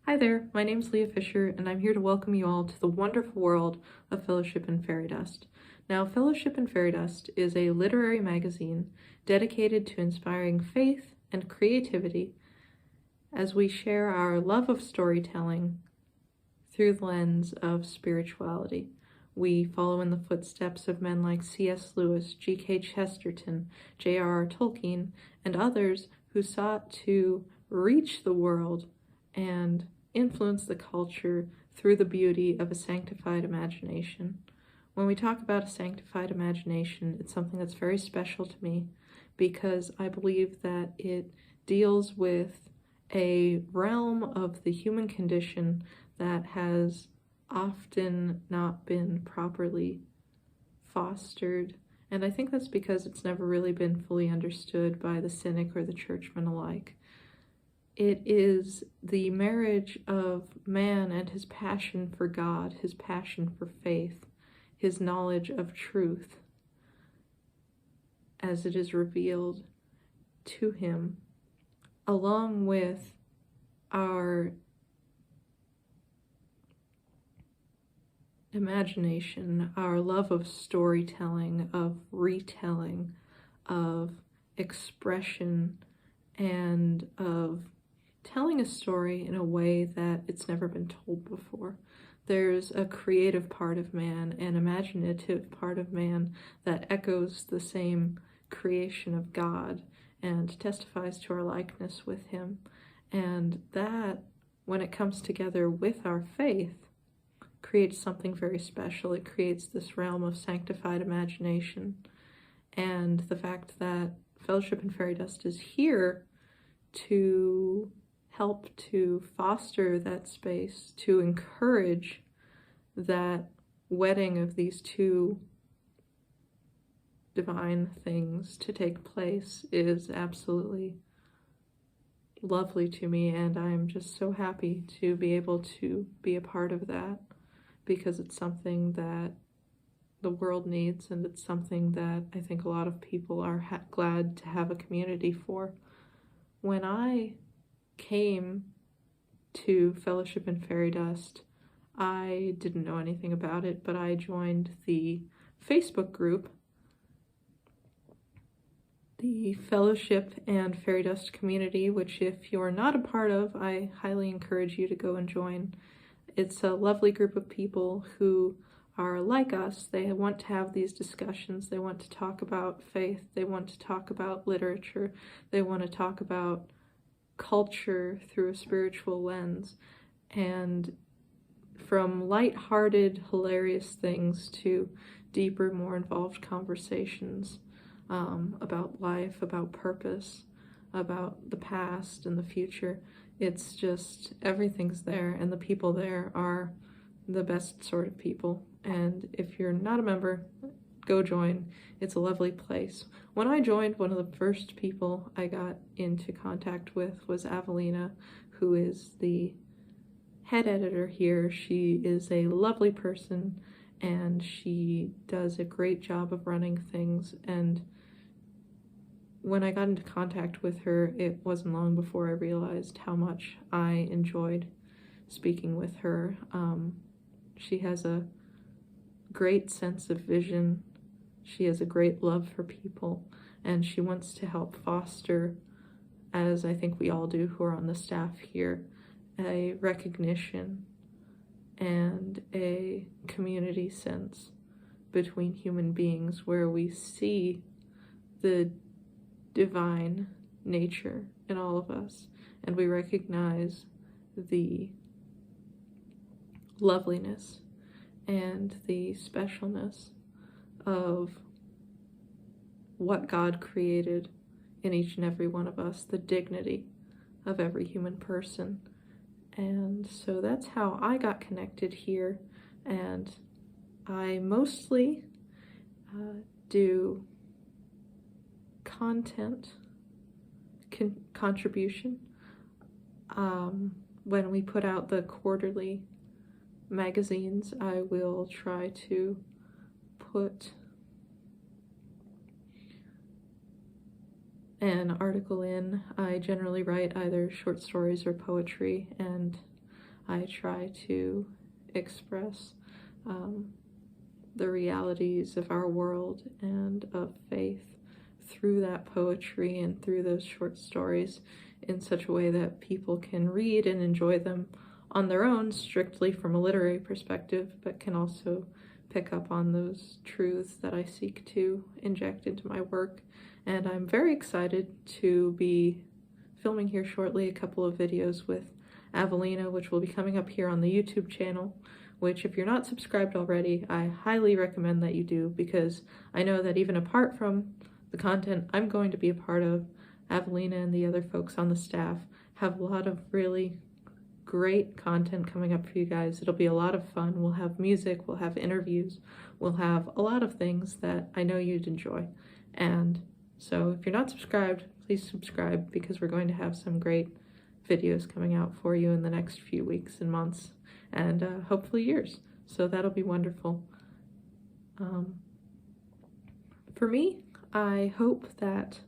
Hi there, my name's Leah Fisher, and I'm here to welcome you all to the wonderful world of Fellowship and Fairydust. Now, Fellowship and Fairydust is a literary magazine dedicated to inspiring faith and creativity as we share our love of storytelling through the lens of spirituality. We follow in the footsteps of men like C.S. Lewis, G.K. Chesterton, J.R.R. Tolkien, and others who sought to reach the world and influence the culture through the beauty of a sanctified imagination. When we talk about a sanctified imagination, it's something that's very special to me because I believe that it deals with a realm of the human condition that has often not been properly fostered. And I think that's because it's never really been fully understood by the cynic or the churchman alike. It is the marriage of man and his passion for God, his passion for faith, his knowledge of truth as it is revealed to him, along with our imagination, our love of storytelling, of retelling, of expression, and of telling a story in a way that it's never been told before. There's a creative part of man, an imaginative part of man that echoes the same creation of God and testifies to our likeness with him. And that, when it comes together with our faith, creates something very special. It creates this realm of sanctified imagination. And the fact that Fellowship and Fairydust is here to help to foster that space, to encourage that wedding of these two divine things to take place is absolutely lovely to me, and I'm just so happy to be able to be a part of that because it's something that the world needs, and it's something that I think a lot of people are glad to have a community for. When I came to Fellowship and Fairydust, I didn't know anything about it, but I joined the Facebook group, the Fellowship and Fairydust community, which if you're not a part of, I highly encourage you to go and join. It's a lovely group of people who are like us. They want to have these discussions. They want to talk about faith. They want to talk about literature. They want to talk about culture through a spiritual lens, and from light-hearted, hilarious things to deeper, more involved conversations about life, about purpose, about the past and the future. It's just, everything's there, and the people there are the best sort of people. And if you're not a member, go join. It's a lovely place. When I joined, one of the first people I got into contact with was Avelina, who is the head editor here. She is a lovely person, and she does a great job of running things. And when I got into contact with her, it wasn't long before I realized how much I enjoyed speaking with her. She has a great sense of vision. She has a great love for people, and she wants to help foster, as I think we all do who are on the staff here, a recognition and a community sense between human beings where we see the divine nature in all of us, and we recognize the loveliness and the specialness of what God created in each and every one of us, the dignity of every human person. And so that's how I got connected here, and I mostly do content contribution. When we put out the quarterly magazines, I will try to put an article in. I generally write either short stories or poetry, and I try to express the realities of our world and of faith through that poetry and through those short stories in such a way that people can read and enjoy them on their own, strictly from a literary perspective, but can also pick up on those truths that I seek to inject into my work. And I'm very excited to be filming here shortly a couple of videos with Avelina, which will be coming up here on the YouTube channel, which if you're not subscribed already, I highly recommend that you do, because I know that even apart from the content I'm going to be a part of, Avelina and the other folks on the staff have a lot of really great content coming up for you guys. It'll be a lot of fun. We'll have music, we'll have interviews, we'll have a lot of things that I know you'd enjoy. And so if you're not subscribed, please subscribe, because we're going to have some great videos coming out for you in the next few weeks and months, and hopefully years. So that'll be wonderful. For me, I hope that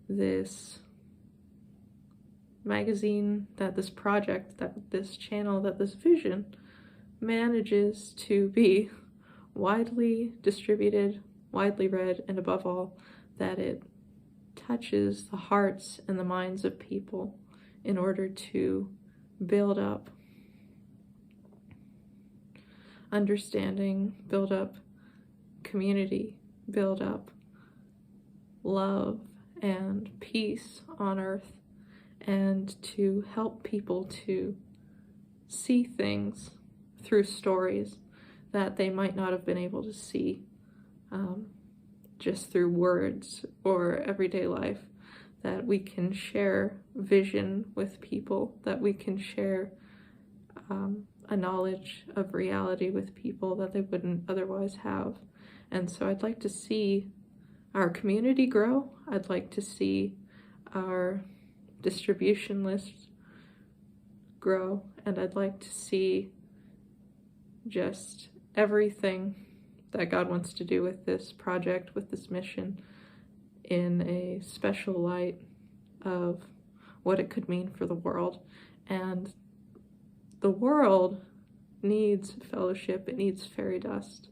this magazine, that this project, that this channel, that this vision manages to be widely distributed, widely read, and above all, that it touches the hearts and the minds of people in order to build up understanding, build up community, build up love and peace on earth, and to help people to see things through stories that they might not have been able to see just through words or everyday life, that we can share vision with people, that we can share a knowledge of reality with people that they wouldn't otherwise have. And so I'd like to see our community grow. I'd like to see our distribution list grow, and I'd like to see just everything that God wants to do with this project, with this mission, in a special light of what it could mean for the world. And the world needs fellowship, it needs Fairydust,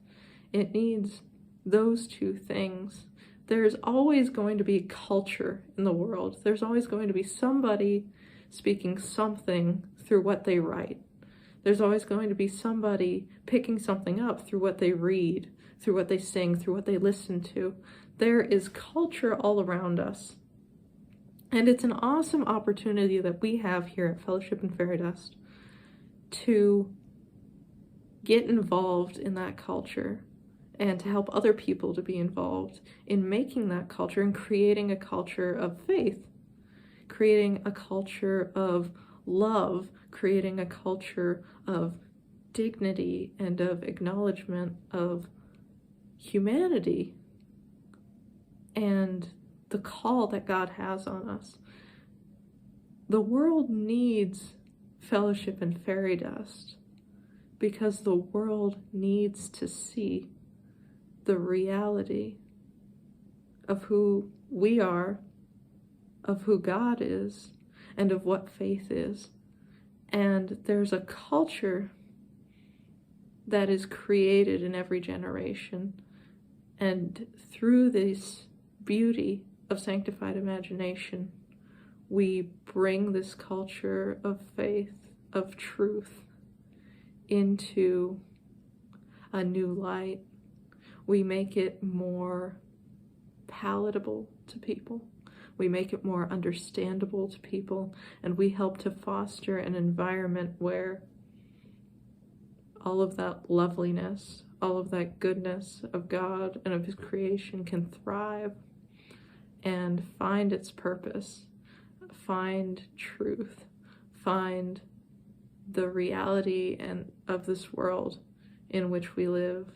it needs those two things. There's always going to be culture in the world. There's always going to be somebody speaking something through what they write. There's always going to be somebody picking something up through what they read, through what they sing, through what they listen to. There is culture all around us. And it's an awesome opportunity that we have here at Fellowship and Fairydust to get involved in that culture and to help other people to be involved in making that culture and creating a culture of faith, creating a culture of love, creating a culture of dignity and of acknowledgement of humanity and the call that God has on us. The world needs Fellowship and Fairydust because the world needs to see the reality of who we are, of who God is, and of what faith is. And there's a culture that is created in every generation. And through this beauty of sanctified imagination, we bring this culture of faith, of truth, into a new light. We make it more palatable to people. We make it more understandable to people, and we help to foster an environment where all of that loveliness, all of that goodness of God and of His creation can thrive and find its purpose, find truth, find the reality and of this world in which we live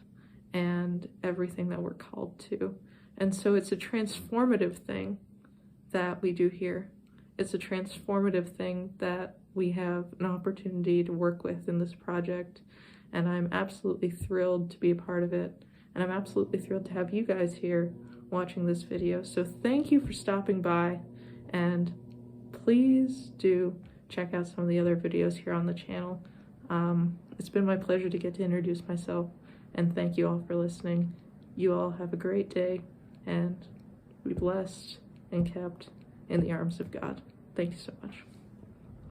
and everything that we're called to. And so it's a transformative thing that we do here. It's a transformative thing that we have an opportunity to work with in this project, and I'm absolutely thrilled to be a part of it, and I'm absolutely thrilled to have you guys here watching this video. So thank you for stopping by, and please do check out some of the other videos here on the channel. It's been my pleasure to get to introduce myself, and thank you all for listening. You all have a great day, and be blessed and kept in the arms of God. Thank you so much.